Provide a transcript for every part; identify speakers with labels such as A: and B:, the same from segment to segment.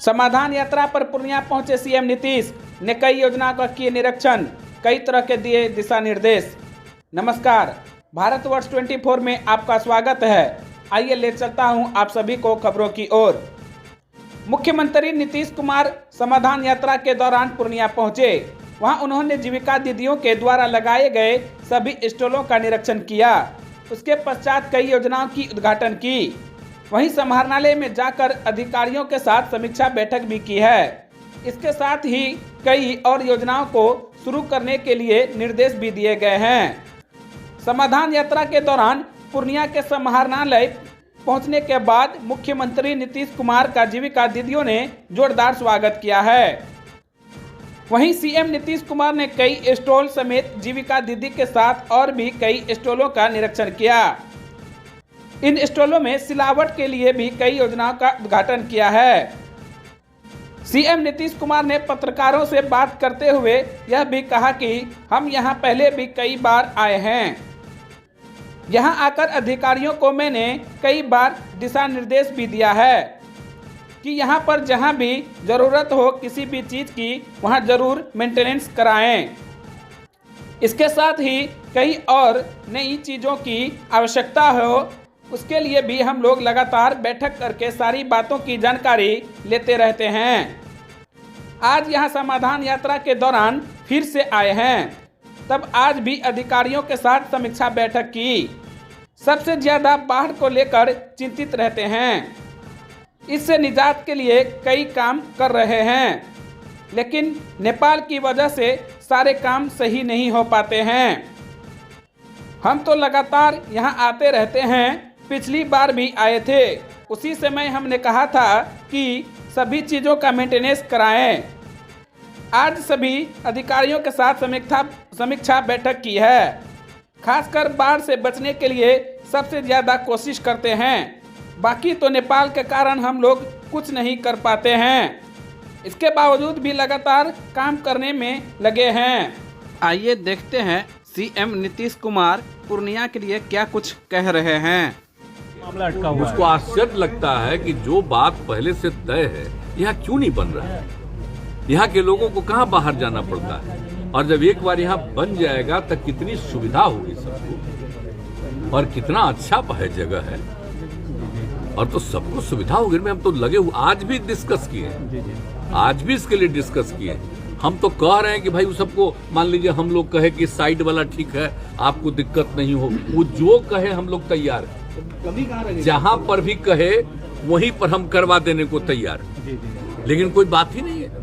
A: समाधान यात्रा पर पूर्णिया पहुंचे सीएम नीतीश ने कई योजनाओं का किए निरीक्षण, कई तरह के दिए दिशा निर्देश। नमस्कार, भारतवर्ष 24 में आपका स्वागत है। आइए ले चलता हूं आप सभी को खबरों की ओर। मुख्यमंत्री नीतीश कुमार समाधान यात्रा के दौरान पूर्णिया पहुंचे। वहां उन्होंने जीविका दीदियों के द्वारा लगाए गए सभी स्टॉलों का निरीक्षण किया। उसके पश्चात कई योजनाओं की उद्घाटन की। वहीं समाहरणालय में जाकर अधिकारियों के साथ समीक्षा बैठक भी की है। इसके साथ ही कई और योजनाओं को शुरू करने के लिए निर्देश भी दिए गए हैं। समाधान यात्रा के दौरान पूर्णिया के समाहरणालय पहुंचने के बाद मुख्यमंत्री नीतीश कुमार का जीविका दीदियों ने जोरदार स्वागत किया है। वहीं सीएम नीतीश कुमार ने कई स्टॉल समेत जीविका दीदी के साथ और भी कई स्टॉलों का निरीक्षण किया। इन स्टॉलों में सिलावट के लिए भी कई योजनाओं का उद्घाटन किया है। सीएम नीतीश कुमार ने पत्रकारों से बात करते हुए यह भी कहा कि हम यहां पहले भी कई बार आए हैं। यहां आकर अधिकारियों को मैंने कई बार दिशा निर्देश भी दिया है कि यहां पर जहां भी जरूरत हो किसी भी चीज की वहां जरूर मेंटेनेंस कराएं। इसके साथ ही कई और नई चीजों की आवश्यकता हो उसके लिए भी हम लोग लगातार बैठक करके सारी बातों की जानकारी लेते रहते हैं। आज यहां समाधान यात्रा के दौरान फिर से आए हैं, तब आज भी अधिकारियों के साथ समीक्षा बैठक की। सबसे ज्यादा बाढ़ को लेकर चिंतित रहते हैं। इससे निजात के लिए कई काम कर रहे हैं, लेकिन नेपाल की वजह से सारे काम सही नहीं हो पाते हैं। हम तो लगातार यहां आते रहते हैं, पिछली बार भी आए थे। उसी समय हमने कहा था कि सभी चीज़ों का मेंटेनेंस कराएं। आज सभी अधिकारियों के साथ समीक्षा बैठक की है। खासकर बाढ़ से बचने के लिए सबसे ज़्यादा कोशिश करते हैं। बाकी तो नेपाल के कारण हम लोग कुछ नहीं कर पाते हैं। इसके बावजूद भी लगातार काम करने में लगे हैं। आइए देखते हैं सीएम नीतीश कुमार पूर्णिया के लिए क्या कुछ कह रहे हैं।
B: उसको आश्चर्य लगता है कि जो बात पहले से तय है यहाँ क्यों नहीं बन रहा है। यहाँ के लोगों को कहाँ बाहर जाना पड़ता है, और जब एक बार यहाँ बन जाएगा तो कितनी सुविधा होगी सबको, और कितना अच्छा जगह है, और तो सबको सुविधा होगी। में हम तो लगे हुए आज भी डिस्कस किए, आज भी इसके लिए डिस्कस किए। हम तो कह रहे हैं कि भाई सबको, मान लीजिए हम लोग कहे कि साइड वाला ठीक है, आपको दिक्कत नहीं हो, वो जो कहे हम लोग तैयार है। जहां पर भी कहे वहीं पर हम करवा देने को तैयार, लेकिन कोई बात ही नहीं है।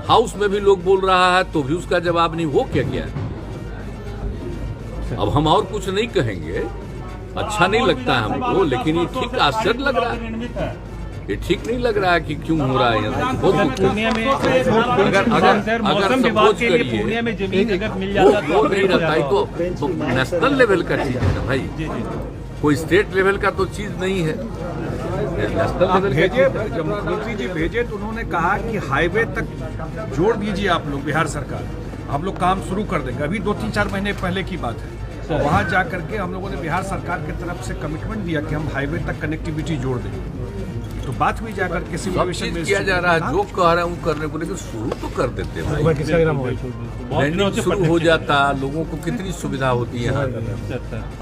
B: हाउस में भी लोग बोल रहा है तो भी उसका जवाब नहीं। हो क्या है? अब हम और कुछ नहीं कहेंगे, अच्छा नहीं लगता है हमको, लेकिन ये ठीक आश्चर्य लग रहा है। ये ठीक नहीं लग रहा है कि क्यों हो रहा है। अगर सपोज करिए वो नहीं रहता है तो नेशनल लेवल का चीज है ना भाई, कोई स्टेट लेवल का तो चीज नहीं है।
C: जब मुख्यमंत्री जी भेजे तो उन्होंने कहा कि हाईवे तक जोड़ दीजिए आप लोग, बिहार सरकार हम लोग काम शुरू कर देंगे। अभी 2-3-4 महीने पहले की बात है। वहां जा करके हम लोगों ने बिहार सरकार की तरफ से कमिटमेंट दिया कि हम हाईवे तक कनेक्टिविटी जोड़ देंगे। तो बात हुई जाकर के सिचुएशन में
B: किया जा रहा है, जो कह रहा हूँ करने को, लेकिन शुरू तो कर देते भाई। शुरू हो जाता, लोगों को कितनी सुविधा होती है। यहाँ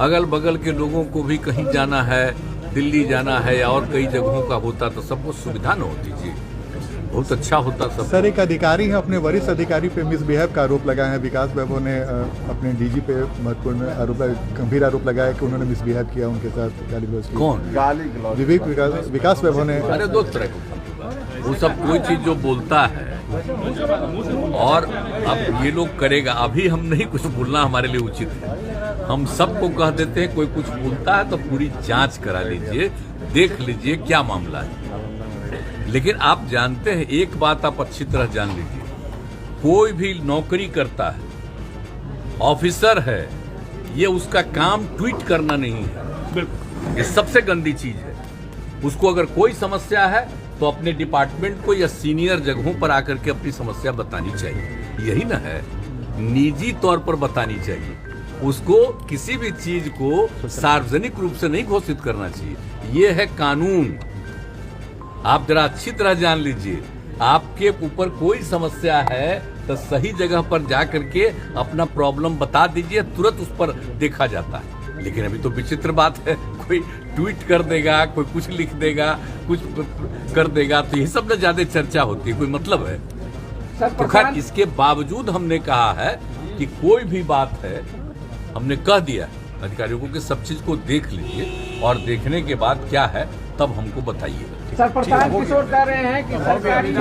B: अगल बगल के लोगों को भी कहीं जाना है, दिल्ली जाना है या और कई जगहों का होता तो सबको सुविधा न होती जी, बहुत अच्छा होता सब।
D: सर, एक अधिकारी है, अपने वरिष्ठ अधिकारी पे मिसबिहेव का आरोप लगाया है। विकास वैभव ने अपने डीजी पे महत्वपूर्ण गंभीर आरोप लगाया कि उन्होंने मिसबिहेव किया उनके साथ, गाली गलौज की।
B: कौन?
D: विकास वैभव ने।
B: अरे दो तरह को वो सब कोई चीज जो बोलता है और अब ये लोग करेगा। अभी हम नहीं कुछ बोलना हमारे लिए उचित है। हम सबको कह देते हैं कोई कुछ बोलता है तो पूरी जांच करा लीजिए, देख लीजिए क्या मामला है। लेकिन आप जानते हैं एक बात आप अच्छी तरह जान लीजिए, कोई भी नौकरी करता है, ऑफिसर है, ये उसका काम ट्वीट करना नहीं है। ये सबसे गंदी चीज है। उसको अगर कोई समस्या है तो अपने डिपार्टमेंट को या सीनियर जगहों पर आकर के अपनी समस्या बतानी चाहिए। यही ना है, निजी तौर पर बतानी चाहिए। उसको किसी भी चीज को सार्वजनिक रूप से नहीं घोषित करना चाहिए। ये है कानून। आप जरा अच्छी तरह जान लीजिए, आपके ऊपर कोई समस्या है तो सही जगह पर जा करके अपना प्रॉब्लम बता दीजिए, तुरंत उस पर देखा जाता है। लेकिन अभी तो विचित्र बात है, कोई ट्वीट कर देगा, कोई कुछ लिख देगा, कुछ कर देगा, तो ये सब में ज्यादा चर्चा होती है, कोई मतलब है? तो खैर, इसके बावजूद हमने कहा है कि कोई भी बात है, हमने कह दिया अधिकारियों को कि सब चीज को देख लीजिए और देखने के बाद क्या है तब हमको बताइए।
E: सर, प्रशांत किशोर कह रहे हैं कि सरकारी